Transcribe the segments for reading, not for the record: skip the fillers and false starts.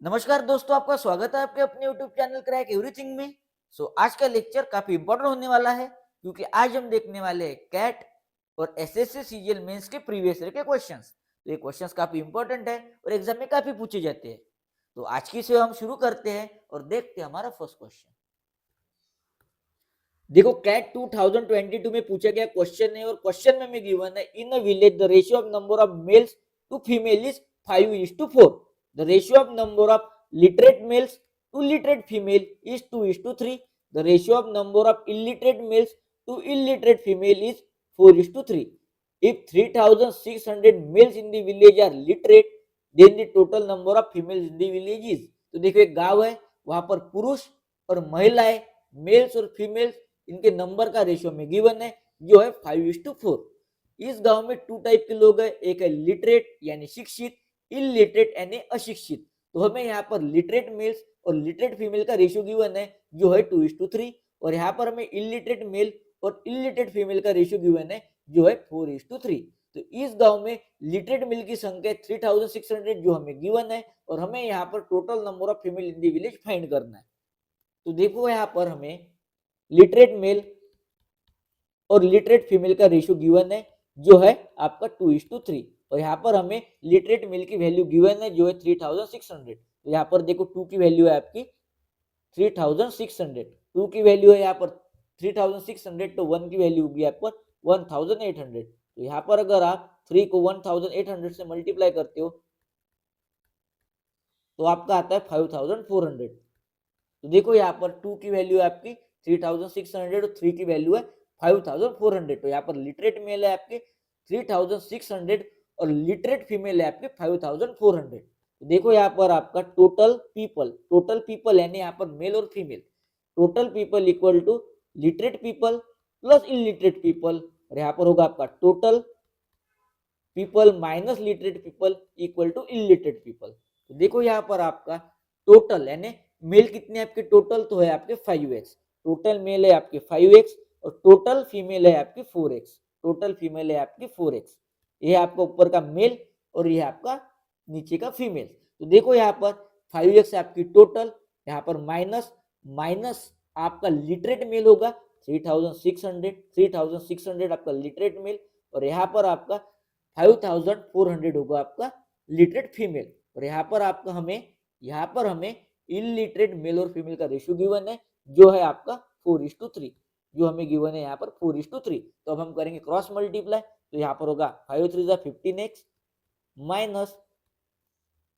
नमस्कार दोस्तों, आपका स्वागत है आपके अपने YouTube चैनल क्रैक एवरीथिंग में। आज का लेक्चर काफी इंपॉर्टेंट होने वाला है क्योंकि आज हम देखने वाले हैं कैट और एसएससी सीजीएल मेंस के प्रीवियस ईयर के क्वेश्चंस। तो ये क्वेश्चंस काफी इंपॉर्टेंट है और एग्जाम में काफी पूछे जाते हैं। तो आज की सेवा हम शुरू करते हैं और देखते हैं हमारा फर्स्ट क्वेश्चन। देखो कैट 2022 में पूछा गया क्वेश्चन है और क्वेश्चन में हमें गिवन है in a village the ratio of number of males to female is 5:4। The ratio of number of literate males to literate female is 2:3। The ratio of number of illiterate males to illiterate female is 4:3। if 3600 males in the village are literate then the total number of females in the village is। तो देखो एक गांव है, वहां पर पुरुष और महिलाएं, मेल्स और फीमेल्स, इनके नंबर का रेशियो में गिवन है जो है 5:4। इस गांव में टू टाइप के लोग हैं, एक है लिटरेट यानी शिक्षित, इलिटरेट यानी अशिक्षित। तो हमें यहाँ पर लिटरेट मेल्स और लिटरेट फीमेल का रेशियो गिवन है जो है 2:3 और यहाँ पर हमें इलिटरेट मेल और इलिटरेट फीमेल का रेशियो गिवन है जो है 4:3। तो इस गांव में लिटरेट मेल की संख्या 3600 जो हमें गिवन है और हमें यहाँ पर total number of female in the village find करना है। तो देखो यहाँ पर हमें लिटरेट मेल और लिटरेट फीमेल का रेशियो गिवन है जो है आपका 2:3 और यहाँ पर हमें लिटरेट मेल की वैल्यू गिवन है जो है 3600। तो यहाँ पर देखो 2 की वैल्यू है आपकी 3600, 2 की वैल्यू है यहाँ पर 3600 तो 1 की वैल्यू होगी यहाँ पर 1800। तो यहाँ पर अगर आप 3 को 1800 से मल्टीप्लाई करते हो तो आपका आता है 5400। तो देखो यहाँ पर 2 की वैल्यू है आपकी 3600 और 3 की वैल्यू है 5400। तो यहाँ पर लिटरेट मेल है आपके 3600 और लिटरेट फीमेल है आपके 5400। तो देखो यहाँ पर आपका टोटल पीपल यानी यहाँ पर मेल और female, total people equal to literate people plus illiterate people और यहाँ पर होगा आपका total people minus literate people equal to illiterate people. तो देखो यहाँ पर आपका टोटल यानी मेल कितने आपके टोटल तो है आपके 5x, टोटल मेल है आपके 5x और टोटल फीमेल है आपकी 4x, टोटल फीमेल है आपकी 4x। ये आपका ऊपर का मेल और ये आपका नीचे का फीमेल। तो देखो यहाँ पर 5x आपकी टोटल, यहाँ पर माइनस माइनस आपका लिटरेट मेल होगा 3600 आपका लिटरेट मेल और यहाँ पर आपका 5400 होगा आपका लिटरेट फीमेल और यहाँ पर हमें इलिटरेट मेल और फीमेल का रेशियो गिवन है जो है आपका 4:3, जो हमें गिवन है यहाँ पर 4:3। तो अब हम करेंगे क्रॉस मल्टीप्लाई। तो यहाँ पर होगा 5 3 15x माइनस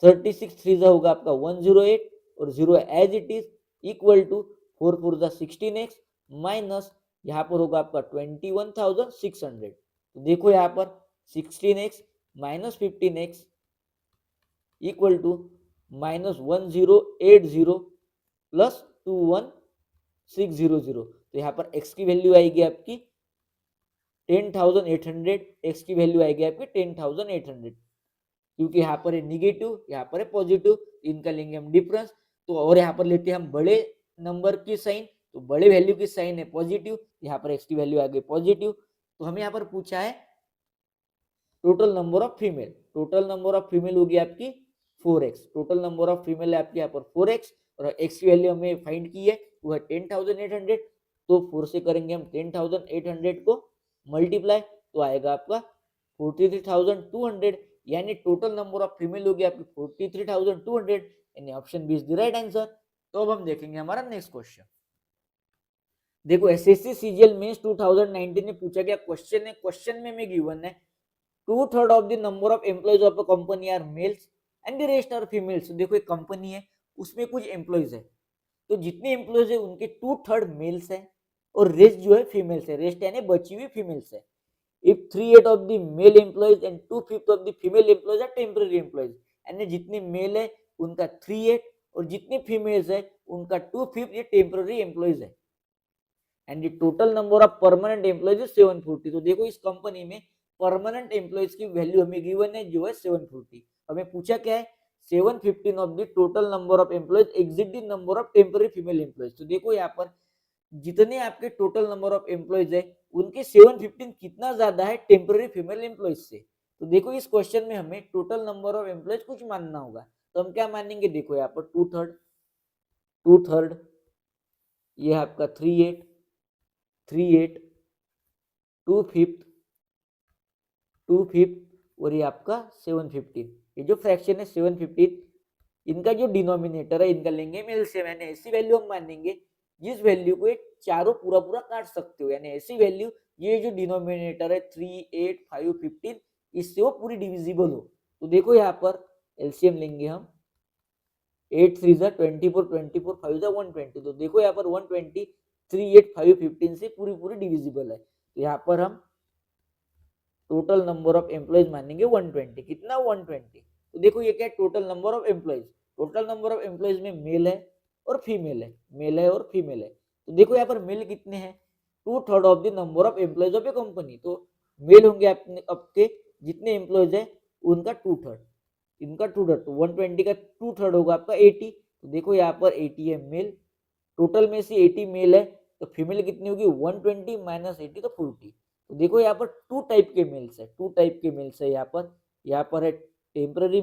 36 3 होगा आपका 108 और 0 as it is equal to 4 4 16x minus यहाँ पर होगा आपका 21,600। तो देखो यहाँ पर 16x minus 15x equal to minus 1080 plus 21600। तो यहाँ पर x की वैल्यू आएगी आपकी 10,800, x की वैल्यू आएगी आपकी 10,800 क्योंकि यहाँ पर है निगेटिव, यहाँ पर है पॉजिटिव, इनका लेंगे हम डिफरेंस। तो और यहाँ पर लेते हैं हम बड़े नंबर की साइन, तो बड़े वैल्यू की साइन है पॉजिटिव, यहाँ पर x की वैल्यू आ गई पॉजिटिव। तो हमें यहाँ पर पूछा है total number of female, total number of female होगी आपकी 4x, total number of female है आपकी यहाँ पर 4x और x की वैल्यू हमें फाइंड की है वो है 10,800। तो 4 से करेंगे हम 10,800 को मल्टीप्लाई तो आएगा आपका 43,200 यानी टोटल नंबर ऑफ फीमेल होगी आपकी 43,200 यानी option B is the right answer. तो अब हम देखेंगे हमारा नेक्स्ट क्वेश्चन। देखो एसएससी सीजीएल मेंस 2019 में पूछा गया क्वेश्चन है, क्वेश्चन में हमें गिवन है 2/3 of the number of employees of a company are males and the rest are females. देखो एक कंपनी है उसमें कुछ एम्प्लॉइज है, तो जितने एम्प्लॉइज है उनके 2/3 मेल्स है और रेस्ट जो है फीमेल्स है, रेस्ट यानी बची हुई फीमेल्स है। If 3/8 of the male employees and 2/5 of the female employees are temporary employees, यानी जितने मेल है उनका 3/8 और जितने फीमेल्स है उनका 2/5 ये टेम्पररी एम्प्लॉइज है and the total number of permanent employees is 740। तो देखो इस कंपनी में परमानेंट एम्प्लॉइज की वैल्यू हमें गिवन है जो है 740। हमें पूछा क्या है 715 of the total number of employees exit the number of temporary female employees. तो देखो यहाँ पर जितने आपके टोटल नंबर ऑफ एम्प्लॉइज है उनके 715 कितना ज्यादा है टेम्पररी फीमेल एम्प्लॉइज से। तो देखो इस क्वेश्चन में हमें टोटल नंबर ऑफ एम्प्लॉइज कुछ मानना होगा। तो हम क्या मानेंगे, देखो यहाँ पर टू थर्ड, ये है आपका 3/8 टू फिफ्थ और ये आपका 7/15। ये जो फ्रैक्शन है 7/15, इनका जो डिनोमिनेटर है इनका लेंगे हम एलसीएम, यानी ऐसी वैल्यू हम मानेंगे जिस वैल्यू को ये चारों पूरा पूरा काट सकते हो, यानी ऐसी वैल्यू ये जो डिनोमिनेटर है 3, 8, 5, 15, इससे वो पूरी डिविजिबल हो। तो देखो यहाँ पर एलसीएम लेंगे हम, 8 3 जा 24, 24 5 जा 120। तो देखो यहाँ पर 120 3, 8, 5, 15 से पूरी पूरी डिविजिबल है। तो यहाँ पर हम टोटल नंबर ऑफ एम्प्लॉयज मानेंगे 120। कितना 120। तो देखो ये क्या है, total number of employees. Total number of employees में मेल है और फीमेल है, मेल है और फीमेल है। तो देखो यहाँ पर मेल कितने हैं, 2/3 of the number of employees of A company. तो मेल होंगे आपके जितने एम्प्लॉयज है उनका 2/3, इनका 2/3। तो 120 का 2/3 होगा आपका 80। तो देखो यहाँ पर 80 है मेल, टोटल में से 80 मेल है, तो फीमेल कितनी होगी 120 माइनस 80 तो 40। तो देखो यहाँ पर टू टाइप के मेल्स है, यहाँ पर है टेम्पररी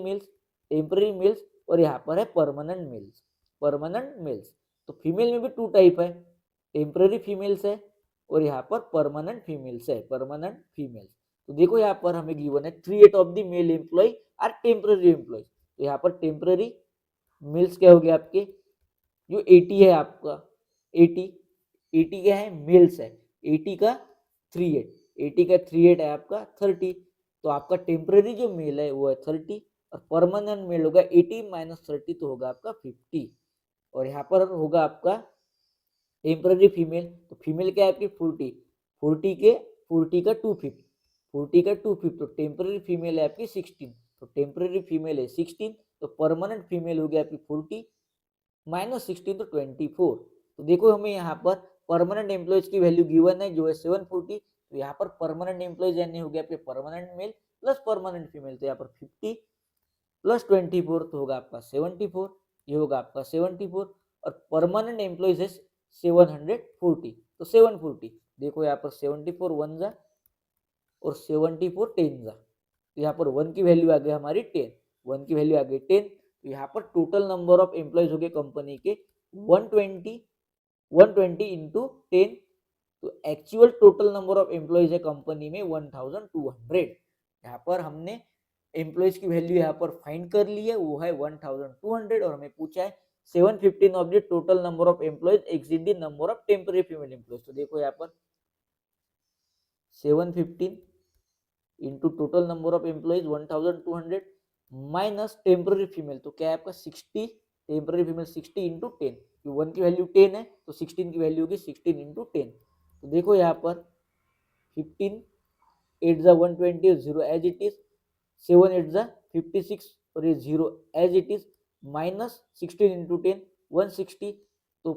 मेल्स और यहाँ पर है परमानेंट मेल्स। तो फीमेल में भी टू टाइप है, टेम्पररी फीमेल्स है और यहाँ पर परमानेंट फीमेल्स है, तो देखो यहाँ पर हमें गिवन है 3/8 of the male employee are temporary employee. तो यहाँ पर टेम्पररी मेल्स क्या हो गया आपके, जो 80 है आपका 80 क्या है मेल्स है, 80 का 3/8 है आपका 30। तो आपका टेम्पररी जो मेल है वो है 30 और परमानेंट मेल होगा 80 माइनस 30 तो होगा आपका 50। और यहाँ पर होगा आपका टेम्पररी फीमेल, तो फीमेल क्या है आपकी 40 का 2/5 तो टेम्पररी फीमेल है आपकी 16। तो टेम्पररी फीमेल है 16, तो परमानेंट फीमेल हो गया आपकी 40 माइनस 16 तो 24। तो देखो हमें यहाँ पर परमानेंट एम्प्लॉयज की वैल्यू गिवन है जो है 740। तो यहाँ पर परमानेंट एम्प्लॉयज यानी हो गया आपके permanent male plus permanent female. तो यहाँ पर 50 प्लस 24 तो होगा आपका 74, ये होगा आपका 74 और परमानेंट एम्प्लॉयज है 740। तो 740 देखो यहाँ पर 74 1 जा और 74 10 जा। तो यहाँ पर 1 की वैल्यू आ गई हमारी 10, 1 की वैल्यू आ गई 10। तो यहाँ पर टोटल नंबर ऑफ एम्प्लॉयज हो गए कंपनी के 120 इंटू 10। तो actual total number of employees है कंपनी में 1200। यहाँ पर हमने एम्प्लॉयज की वैल्यू यहाँ पर फाइंड कर ली है, वो है 1200 और हमें पूछा है 715 of the total number of employees exceed the number of temporary female employees. तो देखो यहाँ पर 715 into total number of employees 1200 minus temporary female, तो क्या है आपका 60, टेम्पररी फीमेल 60 इंटू 10, 1 की वैल्यू 10 है तो 16 की वैल्यू होगी 16 इंटू 10। तो देखो यहाँ पर 15 8 जा 120 0 एज इट इज, 7 8 जा 56 और ये 0 as it is, minus 16 into 10 160। तो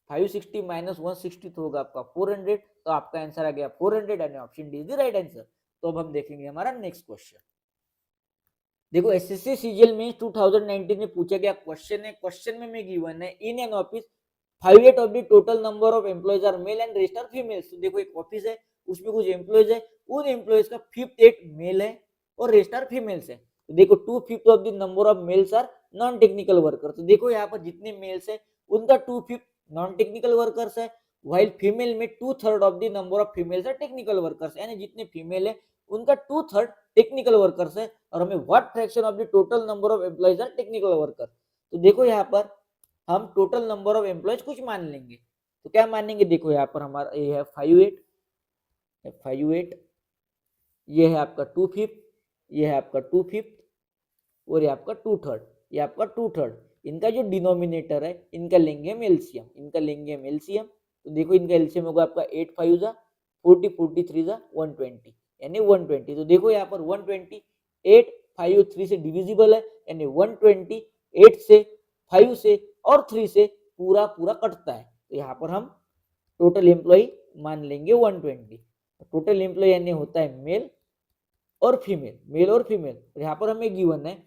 560 माइनस 160 तो होगा आपका 400। तो आपका आंसर आ गया 400 and option D is the right answer. तो अब हम देखेंगे हमारा नेक्स्ट क्वेश्चन। देखो एसएससी सीजीएल में 2019 में पूछा गया क्वेश्चन है, क्वेश्चन में गिवन है in an office 5/8 of the total number of employees are male and rest are females. तो देखो एक ऑफिस है उसमें कुछ एम्प्लॉयज है, उन एम्प्लॉयज का 5/8 मेल है और रेस्ट आर फीमेल्स है। तो देखो 2/5 of the number of males are non technical worker. तो देखो यहाँ पर जितने मेल्स है उनका 2/5 नॉन टेक्निकल वर्कर्स है, व्हाइल फीमेल में 2/3 of the number of females are technical workers, यानी जितने फीमेल है उनका 2/3 टेक्निकल वर्कर्स है। और हमें what fraction of the total number of employees are technical worker. तो देखो यहाँ पर हम टोटल नंबर ऑफ एम्प्लॉयज कुछ मान लेंगे, तो क्या मानेंगे, देखो यहाँ पर हमारा ये है 5/8, ये है आपका 2/5, ये है आपका 2/5 और ये आपका 2/3, ये आपका 2/3। इनका जो डिनोमिनेटर है इनका लेंगे हम एलसीएम, तो देखो इनका एलसीएम होगा आपका 8 5 जा 40 43 जा 120 यानी 120। तो देखो यहाँ पर 120 8 5 3 से डिविजिबल है, यानी 120 8 से 5 से और 3 से पूरा पूरा कटता है। तो यहाँ पर हम टोटल एम्प्लॉय मान लेंगे 120। टोटल एम्प्लॉय यानी होता है मेल और फीमेल। यहाँ पर हमें गिवन है,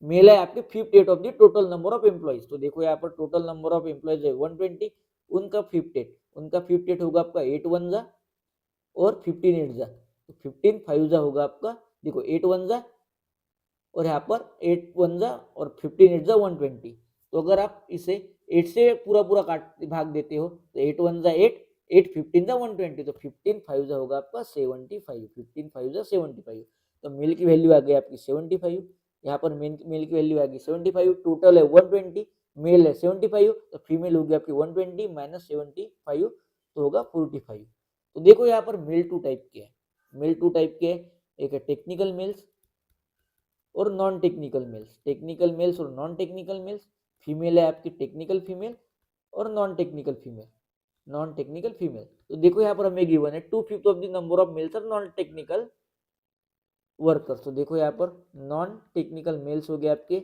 मेल है आपके 5/8 of the total number of employees. तो देखो यहाँ पर टोटल नंबर ऑफ एम्प्लॉयज है 120, उनका 5/8 होगा आपका 8 1 जा और 15 8 जा। तो 15 5 जा होगा आपका, देखो 8 1 जा और यहाँ पर 8 1 जा और 15 8 जा 120। तो अगर आप इसे 8 से पूरा पूरा काट भाग देते हो तो 8 1 जा 8, 8 15 जा 120, तो 15 5 जा होगा आपका 75, 15 5 जा 75। तो मेल की वैल्यू आ गई आपकी 75, यहाँ पर मेल की वैल्यू आ गई 75, टोटल है 120, मेल है 75, तो फीमेल होगी आपकी 120 माइनस 75 तो होगा 45। तो देखो यहाँ पर मेल टू टाइप के है, मेल टू टाइप के है, एक है टेक्निकल मेल्स और non technical males, technical males और नॉन टेक्निकल मेल्स। फीमेल है आपकी टेक्निकल फीमेल और non technical female, non technical female. तो देखो यहाँ पर हमें गिवन है 2/5 of the number of males और नॉन टेक्निकल वर्कर्स। तो देखो यहाँ पर नॉन टेक्निकल मेल्स हो गए आपके,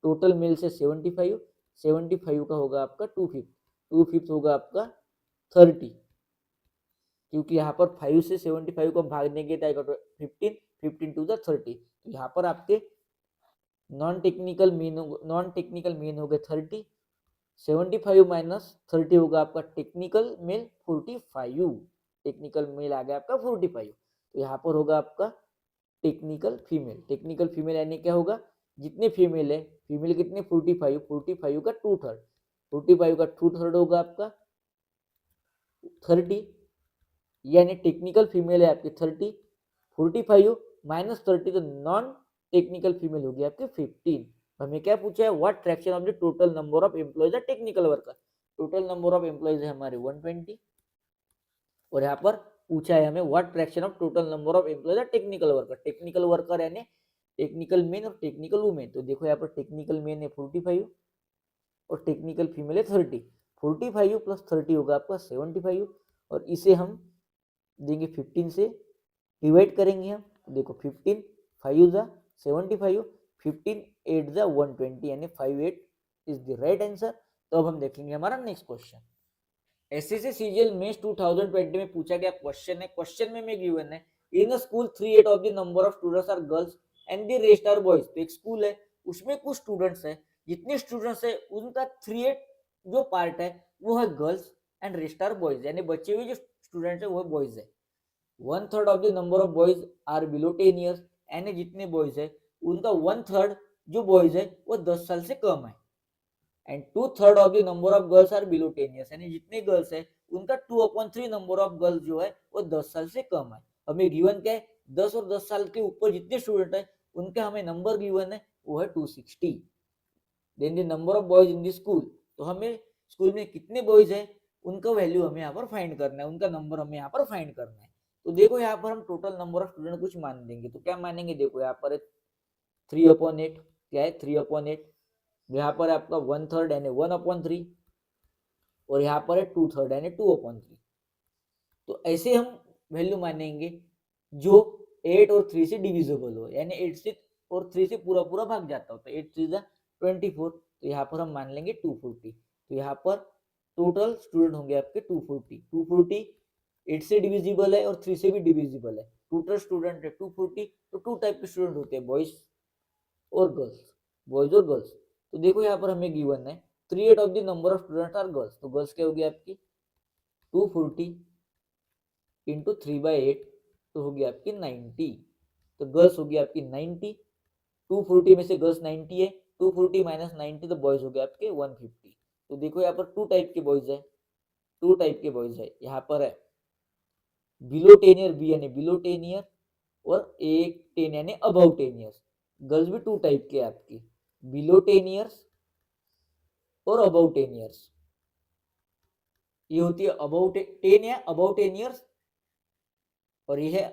टोटल मेल्स है 75, 75 का होगा आपका 2/5, 2/5 होगा आपका 30, क्योंकि यहाँ पर 5 से 75 को भाग देंगे तो आएगा 15, 15 टू द 30। तो यहाँ पर आपके नॉन टेक्निकल मीन हो गए 30, 75 माइनस 30 होगा आपका टेक्निकल मेल 45, टेक्निकल मेल आ गया आपका 45। तो यहाँ पर होगा आपका टेक्निकल फीमेल, टेक्निकल फीमेल यानी क्या होगा, जितने फीमेल है, फीमेल कितने 45, 45 का 2/3, 45 का 2/3 होगा आपका 30, यानी टेक्निकल फीमेल है आपकी 30, 45 माइनस 30 तो नॉन टेक्निकल फीमेल होगी आपके 15। हमें क्या पूछा है, what fraction of the total number of employees है technical worker, total number of employees है हमारे 120, और यहाँ पर पूछा है हमें what fraction of total number of employees है टेक्निकल वर्कर, टेक्निकल वर्कर यानी टेक्निकल मेन और टेक्निकल वुमेन। तो देखो यहाँ पर टेक्निकल मेन है 45 और टेक्निकल फीमेल है 30, 45 प्लस 30 होगा आपका 75, और इसे हम देंगे 15 से डिवाइड करेंगे हम। देखो 15 5 जा 75, 15 8 जा 120, यानी 58 इज द राइट आंसर। तो अब हम देखेंगे हमारा next question. SSC CGL mains 2020 में पूछा गया क्वेश्चन है, क्वेश्चन में गिवन है in a school 3/8 of the number of students are girls and the rest are boys. तो एक स्कूल है, उसमें कुछ स्टूडेंट्स है, जितने स्टूडेंट्स है उनका 3/8 जो पार्ट है वो है girls and rest are boys, यानी बचे हुए जो स्टूडेंट्स है वो बॉयज है। 1/3 of the number of boys are below 10 years, यानी जितने बॉयज है उनका 1/3 जो बॉयज है वो 10 साल से कम है। And 2/3 of the number of girls are below 10 years, यानी जितने गर्ल्स है उनका 2/3 नंबर ऑफ गर्ल्स जो है वो 10 साल से कम है। हमें गिवन क्या है, 10 और 10 साल के ऊपर जितने स्टूडेंट है उनका हमें नंबर गिवन है वो है 260। Then the number of boys in the school, तो हमें स्कूल में कितने बॉयज है उनका वैल्यू हमें यहाँ पर फाइंड करना है, उनका नंबर हमें यहाँ पर फाइंड करना है। तो देखो यहाँ पर हम टोटल नंबर ऑफ स्टूडेंट कुछ मान देंगे, तो क्या मानेंगे, देखो यहाँ पर 3/8, क्या है 3/8, यहाँ पर आपका 1/3 यानी 1/3, और यहाँ पर है 2/3 यानी 2/3। तो ऐसे हम वैल्यू मानेंगे जो 8 और 3 से डिविजिबल हो, यानी 8 से और 3 से पूरा पूरा भाग जाता हो, तो 8 3 जा 24, तो यहाँ पर हम मान लेंगे 240। तो यहाँ पर टोटल स्टूडेंट होंगे आपके 240, 240 8 से डिविजिबल है और 3 से भी डिविजिबल है, टोटल स्टूडेंट है 240। तो 2 टाइप के स्टूडेंट होते हैं, बॉयज और गर्ल्स, बॉयज और गर्ल्स। तो देखो यहाँ पर हमें गिवन है 3/8 of the number of student are girls, तो गर्ल्स क्या होगी आपकी 240 इंटू 3/8, तो होगी आपकी 90, तो गर्ल्स होगी आपकी 90, 240 में से गर्ल्स 90 है, 240 माइनस 90 तो बॉयज हो गए आपके 150। तो देखो यहाँ पर 2 टाइप के बॉयज है, 2 टाइप के बॉयज है, यहाँ पर है बिलो 10 ईयर, बी यानी बिलो 10 ईयर, और एक 10 यानी अबव 10 ईयर्स। गर्ल्स भी 2 टाइप के आपकी, बिलो 10 ईयर्स और अबव 10 ईयर्स। ये होती है अबव 10 या अबव 10 ईयर्स, और ये है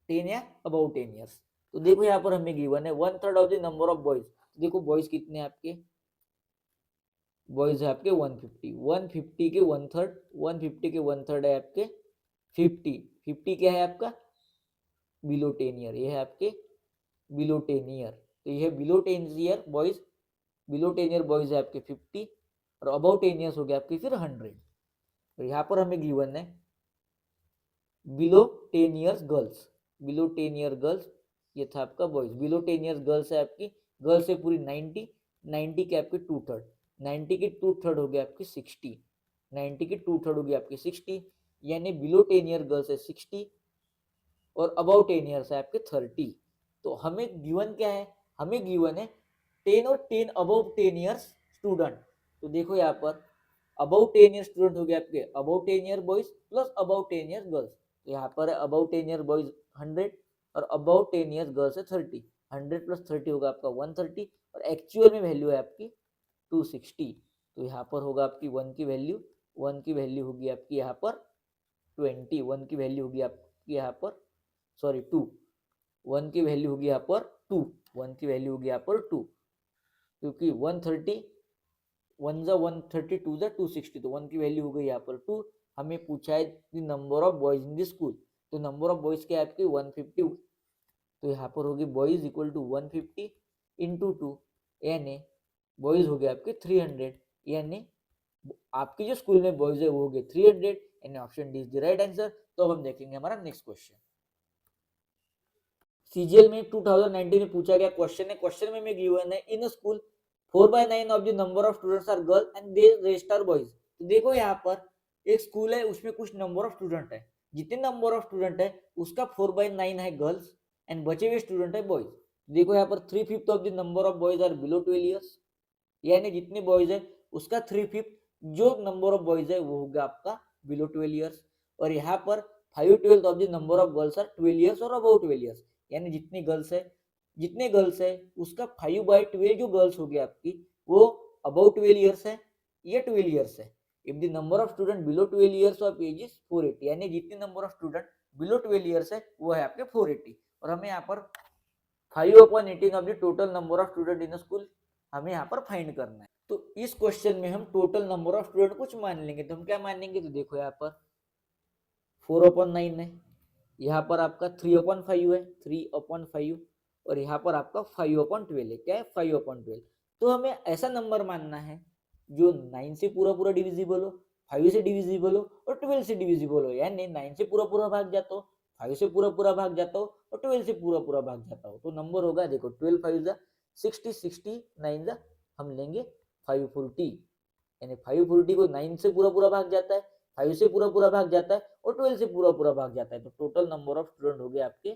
10 या अबव 10 ईयर्स। तो देखो यहाँ पर हमें गिवन है 1/3 of the number of boys. देखो बॉयज कितने आपके, बॉयज है आपके 150, 150 के 1/3, 150 के 1/3 है आपके 50, 50 क्या है आपका बिलो 10 ईयर, ये है आपके बिलो 10 ईयर, तो ये है below 10 year boys, below 10 year boys है आपके 50, और अबव 10 ईयर्स हो गए आपके फिर 100। तो यहाँ पर हमें गिवन है below 10 years girls, below 10 year girls, ये था आपका बॉयज। बिलो 10 ईयर्स गर्ल्स है आपकी, गर्ल्स है पूरी 90, 90 के आपके 2/3, 90 के 2/3 हो गए आपकी 60, 90 के 2/3 हो गई आपकी 60, यानी बिलो 10 ईयर गर्ल्स है 60 और अबाउट 10 ईयर्स है आपके 30। तो हमें गिवन क्या है, हमें गिवन है 10 और 10 अबव 10 ईयर्स स्टूडेंट। तो देखो यहाँ पर अबव 10 ईयर स्टूडेंट हो गए आपके above 10 year boys plus above 10 year girls. तो यहाँ पर है अबव 10 ईयर बॉयज 100 और अबव 10 ईयर गर्ल्स है 30। 100 प्लस 30 होगा आपका 130 और एक्चुअल में वैल्यू है आपकी 260। तो यहाँ पर होगा आपकी 1 की वैल्यू होगी आपकी यहाँ पर 20। 1 की वैल्यू होगी आपकी यहाँ पर सॉरी 2। 1 की वैल्यू होगी यहाँ पर 2। 1 की वैल्यू होगी यहाँ पर 2 क्योंकि 130 1 जा 130 2 जा 260। तो 1 की वैल्यू हो गई यहाँ पर 2। हमें पूछा है the number of boys in the school. तो नंबर ऑफ बॉयज क्या है आपकी 150। तो यहाँ पर होगी बॉयज इक्वल टू 150 इंटू 2 यानी बॉयज हो गए आपके 300 यानी आपकी जो स्कूल में बॉयज है वो हो गए 300 यानी option D is the right answer. तो अब हम देखेंगे हमारा नेक्स्ट क्वेश्चन। सीजीएल में 2019 में पूछा गया क्वेश्चन है। क्वेश्चन में गिवन है in school 4/9 of the number of students are girl and the rest are boys. तो देखो यहाँ पर एक स्कूल है उसमें कुछ नंबर ऑफ स्टूडेंट है। जितने नंबर ऑफ स्टूडेंट है उसका 4/9 है गर्ल्स एंड बचे हुए स्टूडेंट है बॉयज। देखो यहाँ पर 3/5 of the number of boys are below 12 years यानी जितने बॉयज है उसका 3/5 जो नंबर ऑफ बॉयज है वो होगा आपका बिलो 12 ईयर्स। और यहाँ पर 5/12 of the number of girls are 12 years और अबाउट 12 ईयर्स यानी जितने गर्ल्स है उसका 5/12 जो गर्ल्स होगी आपकी वो अबाउट 12 ईयर्स है ये 12 ईयर्स है। If the number of student below 12 years of age is 480 यानी जितने number of student below 12 years है वो है आपके 480। और हमें यहाँ पर 5/18 of the total number of student in school हमें यहाँ पर फाइंड करना है। तो इस क्वेश्चन में हम टोटल नंबर ऑफ स्टूडेंट कुछ मान लेंगे। तो हम क्या मानेंगे तो देखो यहाँ पर 4/9 है, यहाँ पर आपका 3/5 है 3/5 और यहाँ पर आपका 5/12 है। क्या है 5/12। तो हमें ऐसा नंबर मानना है जो 9 से पूरा डिविजिबल हो 5 से डिविजिबल हो और 12 से डिविजिबल हो यानी 9 से पूरा भाग जाता हो 5 से पूरा भाग जाता हो और 12 से पूरा भाग जाता हो। तो नंबर होगा देखो 12 5 जा 60 60 9 जा हम लेंगे 540 यानी 540 को 9 से पूरा भाग जाता है 5 से पूरा भाग जाता है और 12 से पूरा भाग जाता है। तो टोटल नंबर ऑफ स्टूडेंट हो गए आपके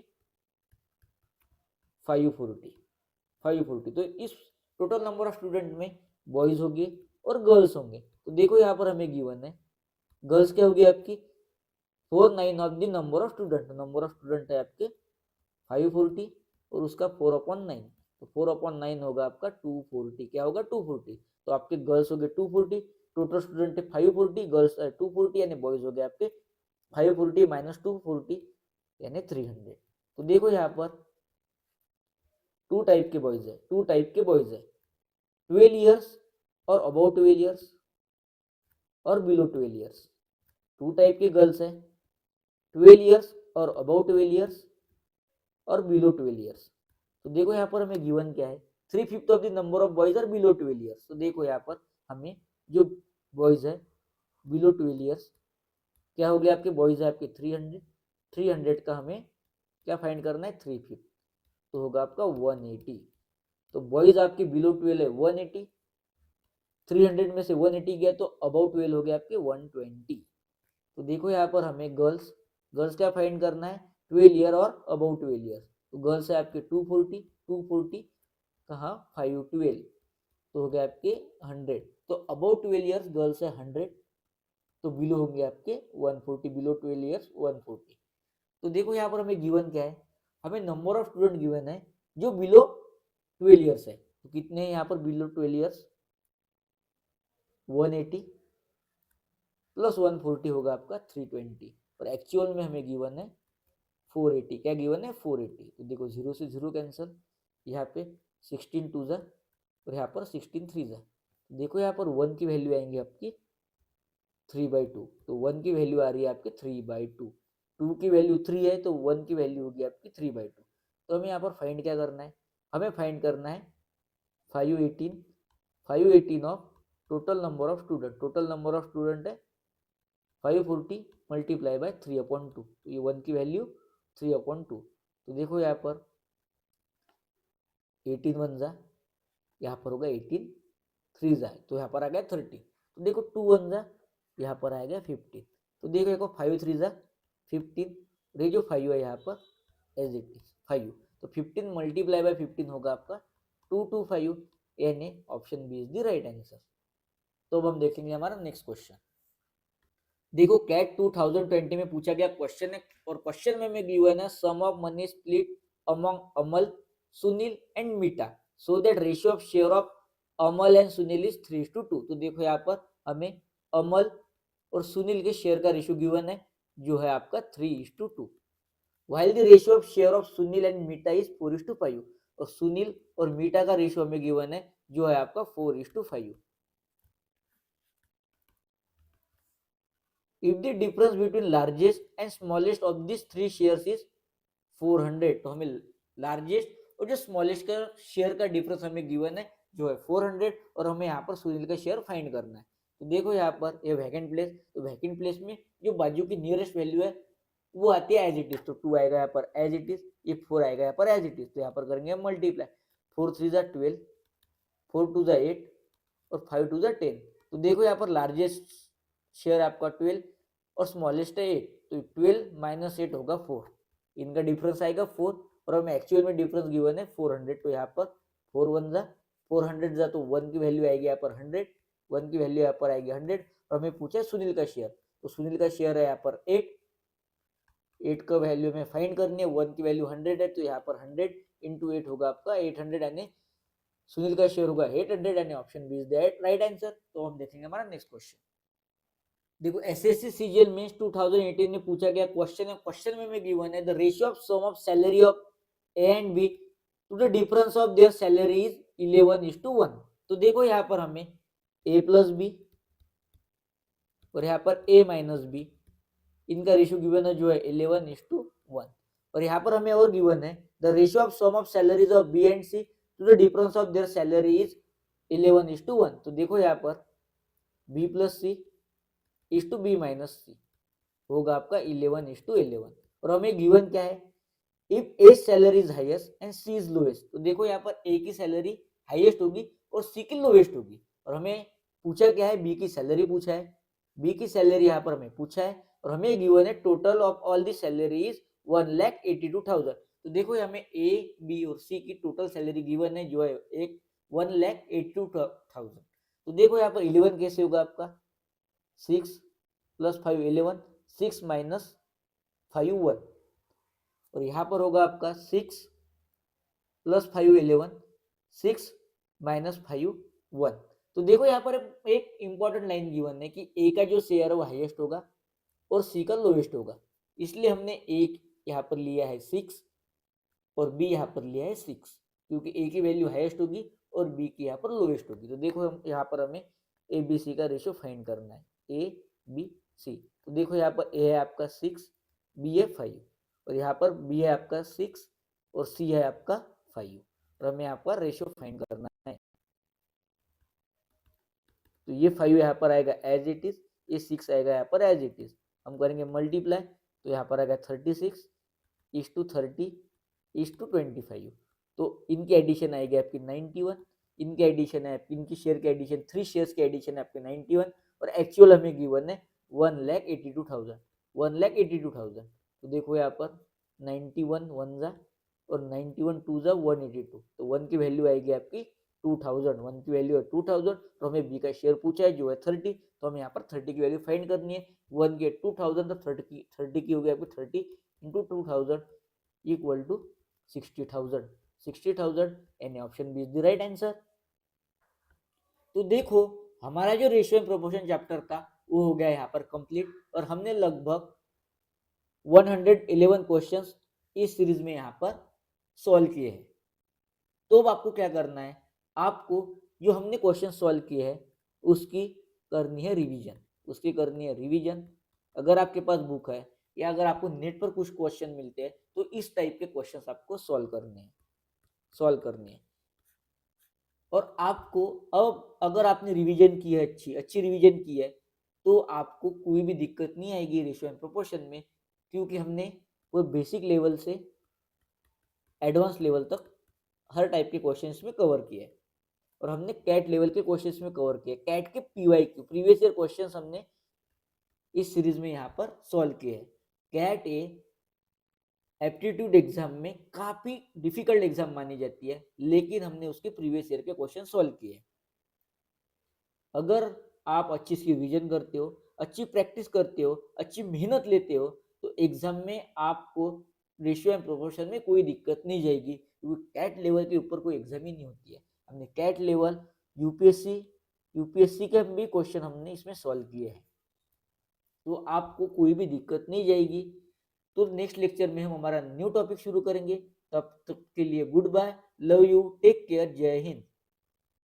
540। तो इस टोटल नंबर ऑफ स्टूडेंट में बॉयज होंगे और गर्ल्स होंगे। तो देखो यहाँ पर हमें गिवन है गर्ल्स क्या होगी आपकी 4/9 of the number of student. Number of student है आपके 540 और उसका 4/9 तो 4/9 होगा आपका 240। क्या होगा 240। तो आपके गर्ल्स हो गए 240 टोटल स्टूडेंट है 540 गर्ल्स है 240 यानी बॉयज हो गए आपके 540 माइनस 240 यानी 300। तो देखो यहाँ पर टू टाइप के बॉयज है 12 ईयर्स और अबाउट 12 ईयर्स और बिलो 12 ईयर्स। टू टाइप के गर्ल्स है 12 ईयर्स और अबाउट 12 ईयर्स और बिलो 12 ईयर्स। तो देखो यहाँ पर हमें गिवन क्या है 3/5 of the number of boys are below 12 years. तो देखो यहाँ पर हमें जो बॉयज है बिलो 12 ईयर्स क्या हो गया आपके बॉयज है आपके 300 का हमें क्या फाइंड करना है 3/5 तो होगा आपका 180। तो बॉयज आपके बिलो 12 है 180 300 में से 180 गया तो अबाउट 12 हो गया आपके 120। तो देखो यहाँ पर हमें गर्ल्स क्या फाइंड करना है 12 ईयर और अबाउट 12 ईयर। तो गर्ल्स है आपके 240 कहाँ 512 तो हो गया आपके 100। तो अबाउट 12 ईयर्स गर्ल्स है 100 तो बिलो होंगे आपके 140 बिलो 12 ईयर्स 140। तो देखो यहाँ पर हमें गिवन क्या है हमें नंबर ऑफ स्टूडेंट गिवन है जो बिलो 12 ईयर्स है। तो कितने हैं यहाँ पर बिलो 12 ईयर्स 180 प्लस 140 होगा आपका 320 और एक्चुअल में हमें गिवन है 480। क्या गिवन है 480। तो देखो 0 से 0 कैंसिल यहाँ पे 16 2 जा और यहाँ पर 16 3 जा। देखो यहाँ पर 1 की वैल्यू आएंगे आपकी 3/2। तो 1 की वैल्यू आ रही है आपकी 3/2 2 की वैल्यू 3 है तो 1 की वैल्यू होगी आपकी 3/2। तो हमें यहाँ पर फाइंड क्या करना है हमें फाइंड करना है 518 of total number of student. Total number of student है 540 मल्टीप्लाई बाय 3/2 तो ये 1 की वैल्यू 3/2। तो देखो यहाँ पर 18 1 जा यहाँ पर होगा 18 3 जा तो यहाँ पर आ गया 30। तो देखो 2 1 जा यहाँ पर आ गया 15। तो देखो देखो 5 3 जा 15 रे जो 5 है यहाँ पर एज इट इज 5 तो 15 मल्टीप्लाई बाय 15 होगा आपका 225 यानी option B is the right answer. तो अब हम देखेंगे हमारा नेक्स्ट क्वेश्चन। देखो कैट 2020 में पूछा गया क्वेश्चन है और क्वेश्चन में हमें गिवन है sum of money split among Amal, Sunil and Meeta so that ratio of share of Amal and Sunil is 3:2। तो देखो यहाँ पर हमें अमल और सुनील के शेयर का रेशियो गिवन है जो है आपका 3:2, while the ratio of share of Sunil and Meeta is 4:5 और सुनील और मीटा का रेशियो हमें गिवन है जो है आपका 4:5। If the difference between largest and smallest of these three shares is 400 तो हमें लार्जेस्ट और जो स्मॉलेस्ट का शेयर का डिफरेंस हमें गिवन है जो है 400 और हमें यहाँ पर सुनील का शेयर फाइंड करना है। तो देखो यहाँ पर ये वैकेंट प्लेस, तो वैकेंट प्लेस में जो बाजू की नियरेस्ट वैल्यू है वो आती है एज इट इज, तो 2 आएगा यहाँ पर एज इट इज, ये 4 आएगा यहाँ पर एज इट इज, तो यहाँ पर करेंगे मल्टीप्लाई 4 3 जा 12, 4 2 जा 8 और 5 2 जा 10। तो देखो यहाँ पर लार्जेस्ट शेयर आपका 12 और स्मॉलेस्ट है 8, तो 12 माइनस 8 होगा 4, इनका डिफरेंस आएगा 4 और हमें एक्चुअल में डिफरेंस गिवन है 400, तो यहाँ पर 4 1 जा 400 जा तो 1 की वैल्यू आएगी यहाँ पर 100, 1 की वैल्यू यहाँ पर आएगी 100 और हमें पूछा है सुनील का शेयर, तो सुनील का शेयर है यहाँ पर 8 का वैल्यू हमें फाइंड करनी है, 1 की वैल्यू 100 है तो यहाँ पर 100 इंटू 8 होगा आपका 800 यानी सुनील का शेयर होगा 800 यानी option B is the right answer. तो हम देखेंगे हमारा नेक्स्ट क्वेश्चन। देखो एसएससी सीजीएल मेंस 2018 में पूछा गया क्वेश्चन है, क्वेश्चन में गिवन है the ratio of sum of salary of A and B to the difference of their salary is 11:1। तो देखो यहाँ पर हमें ए प्लस बी और यहाँ पर ए माइनस बी इनका रेशियो गिवन है जो है 11:1 और यहाँ पर हमें और गिवन है the ratio of sum of salaries of B and C to the difference of their salary is 11:1। तो देखो यहाँ पर B plus C is to B minus C होगा आपका 11:11 और हमें गिवन क्या है if A salary is highest and C is lowest. तो देखो यहाँ पर ए की सैलरी हाईएस्ट होगी और सी की लोएस्ट होगी और हमें पूछा क्या है बी की सैलरी पूछा है, बी की सैलरी यहाँ पर हमें पूछा है और हमें गिवन है total of all the salary is 1,82,000। तो देखो हमें ए बी और सी की टोटल सैलरी गिवन है जो है एक 1,82,000। तो देखो यहाँ पर 11 कैसे होगा आपका 6 प्लस 5 11, 6 माइनस 5 1 और यहाँ पर होगा आपका 6 प्लस 5 11, 6 माइनस 5 1। तो देखो यहाँ पर एक इंपॉर्टेंट लाइन गिवन है कि ए का जो शेयर है वो हाईएस्ट होगा और सी का लोएस्ट होगा, इसलिए हमने ए यहाँ पर लिया है 6 और बी यहाँ पर लिया है 6 क्योंकि ए की वैल्यू हाईएस्ट होगी और बी की यहाँ पर लोएस्ट होगी। तो देखो हम यहाँ पर हमें ए बी सी का रेशियो फाइंड करना है ए बी सी। तो देखो यहाँ पर ए है आपका 6, बी है 5 और यहाँ पर बी है आपका 6 और सी है आपका 5 और हमें आपका रेशियो फाइंड करना है। तो ये 5 यहाँ पर आएगा एज इट इज, ये 6 आएगा यहाँ पर एज इट इज, हम करेंगे मल्टीप्लाई तो यहाँ पर आएगा 36:30:25। तो इनकी एडिशन आएगी आपकी 91, इनकी एडिशन है इनकी शेयर की एडिशन 3 शेयर्स की एडिशन है आपके 91 और एक्चुअल हमें गिवन है 1,82,000। तो देखो यहाँ पर 91 1 जा और 91 2 जा 182, तो 1 की वैल्यू आएगी आपकी 2000, 1 की वैल्यू है 2000 तो हमें बी का शेयर पूछा है जो है 30, तो हमें यहाँ पर 30 की वैल्यू फाइंड करनी है। 1 की 2000 तो 30 की होगी आपकी 30 इंटू 2000 इक्वल टू 60,000 यानी option B is the right answer. तो देखो हमारा जो रेशियो एंड प्रोपोर्शन चैप्टर था वो हो गया यहाँ पर कंप्लीट और हमने लगभग 111 क्वेश्चंस इस सीरीज में यहाँ पर सॉल्व किए हैं। तो अब आपको क्या करना है, आपको जो हमने क्वेश्चन सॉल्व किए हैं उसकी करनी है रिवीजन। अगर आपके पास बुक है या अगर आपको नेट पर कुछ क्वेश्चन मिलते हैं तो इस टाइप के क्वेश्चंस आपको सॉल्व करने हैं। और आपको अब अगर आपने रिवीजन की है अच्छी रिवीजन की है तो आपको कोई भी दिक्कत नहीं आएगी रेशियो एंड प्रोपोर्शन में, क्योंकि हमने वो बेसिक लेवल से एडवांस लेवल तक हर टाइप के क्वेश्चंस में कवर किया है और हमने कैट लेवल के क्वेश्चंस में कवर किया। कैट के पीवाईक्यू प्रीवियस ईयर क्वेश्चंस हमने इस सीरीज में यहाँ पर सॉल्व किए हैं। कैट ए एप्टीट्यूड एग्जाम में काफी डिफिकल्ट एग्जाम मानी जाती है, लेकिन हमने उसके प्रीवियस ईयर के क्वेश्चन सॉल्व किए। अगर आप अच्छी इसकी रिवीजन करते हो, अच्छी प्रैक्टिस करते हो, अच्छी मेहनत लेते हो, तो एग्जाम में आपको रेशियो एंड प्रोपोर्शन में कोई दिक्कत नहीं जाएगी, क्योंकि कैट लेवल के ऊपर कोई एग्जाम ही नहीं होती है। हमने कैट लेवल, यूपीएससी यूपीएससी के भी क्वेश्चन हमने इसमें सॉल्व किए हैं, तो आपको कोई भी दिक्कत नहीं जाएगी। तो नेक्स्ट लेक्चर में हम हमारा न्यू टॉपिक शुरू करेंगे। तब तक के लिए goodbye, love you, take care, जय हिंद।